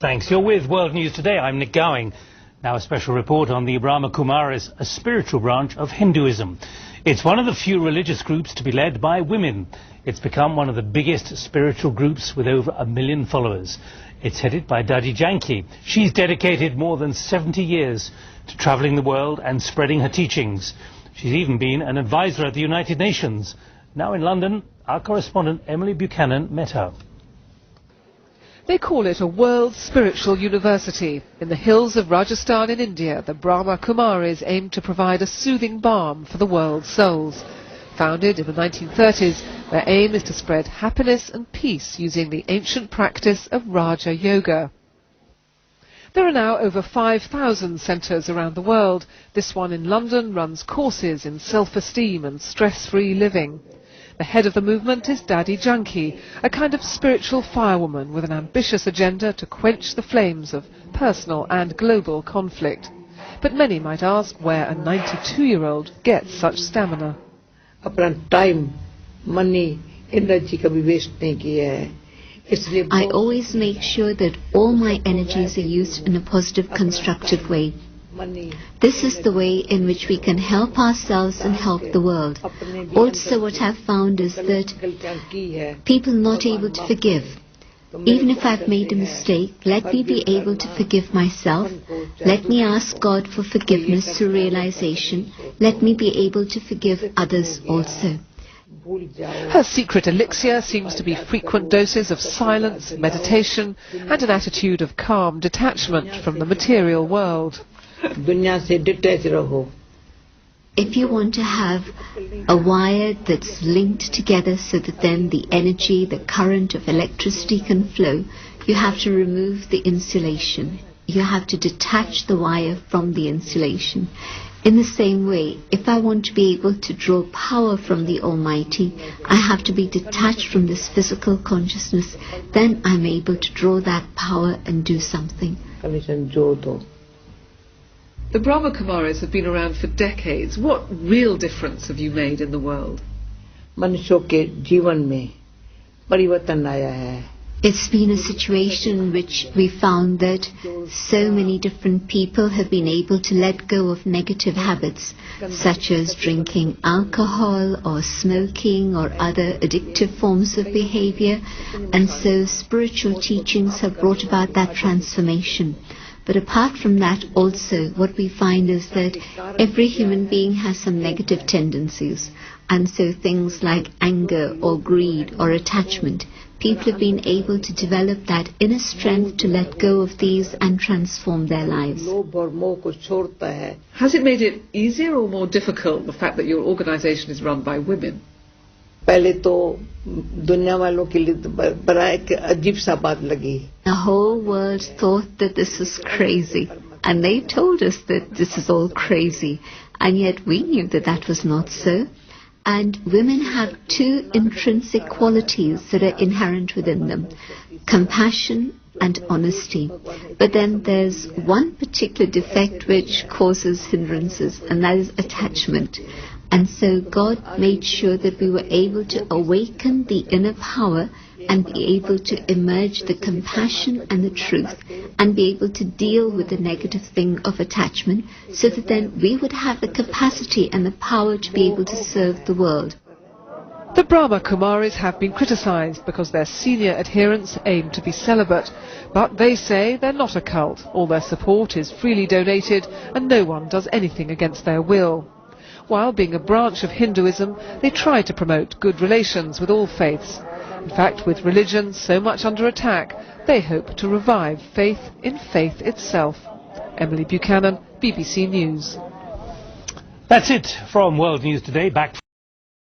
Thanks. You're with World News Today. I'm Nick Gowing. Now a special report on the Brahma Kumaris, a spiritual branch of Hinduism. It's one of the few religious groups to be led by women. It's become one of the biggest spiritual groups with over 1 million followers. It's headed by Dadiji Janaki. She's dedicated more than 70 years to travelling the world and spreading her teachings. She's even been an advisor at the United Nations. Now in London, our correspondent Emily Buchanan met her. They call it a world spiritual university. In the hills of Rajasthan in India, the Brahma Kumaris aim to provide a soothing balm for the world's souls. Founded in the 1930s, their aim is to spread happiness and peace using the ancient practice of Raja Yoga. There are now over 5,000 centres around the world. This one in London runs courses in self-esteem and stress-free living. The head of the movement is Dadiji Janaki, a kind of spiritual firewoman with an ambitious agenda to quench the flames of personal and global conflict. But many might ask where a 92-year-old gets such stamina. Time, money, energy kabhi waste nahi kiya hai. I always make sure that all my energies are used in a positive, constructive way. This is the way in which we can help ourselves and help the world. Also, what I've found is that people not able to forgive. Even if I've made a mistake, let me be able to forgive myself. Let me ask God for forgiveness through realization. Let me be able to forgive others also. Her secret elixir seems to be frequent doses of silence, meditation, and an attitude of calm detachment from the material world. If you want to have a wire that's linked together so that then the energy, the current of electricity can flow, you have to remove the insulation. You have to detach the wire from the insulation. In the same way, if I want to be able to draw power from the Almighty, I have to be detached from this physical consciousness. Then I'm able to draw that power and do something. The Brahma Kumaris have been around for decades. What real difference have you made in the world? It's been a situation in which we found that so many different people have been able to let go of negative habits, such as drinking alcohol or smoking or other addictive forms of behavior. And so spiritual teachings have brought about that transformation. But apart from that also, what we find is that every human being has some negative tendencies. And so things like anger or greed or attachment, people have been able to develop that inner strength to let go of these and transform their lives. Has it made it easier or more difficult, the fact that your organisation is run by women? The whole world thought that this was crazy, and they told us that this is all crazy, and yet we knew that that was not so. And women have two intrinsic qualities that are inherent within them: compassion and honesty. But then there's one particular defect which causes hindrances, and that is attachment. And so God made sure that we were able to awaken the inner power and be able to emerge the compassion and the truth and be able to deal with the negative thing of attachment, so that then we would have the capacity and the power to be able to serve the world. The Brahma Kumaris have been criticised because their senior adherents aim to be celibate, but they say they're not a cult. All their support is freely donated and no one does anything against their will. While being a branch of Hinduism, they try to promote good relations with all faiths. In fact, with religion so much under attack, they hope to revive faith in faith itself. Emily Buchanan, BBC News. That's it from World News Today. Back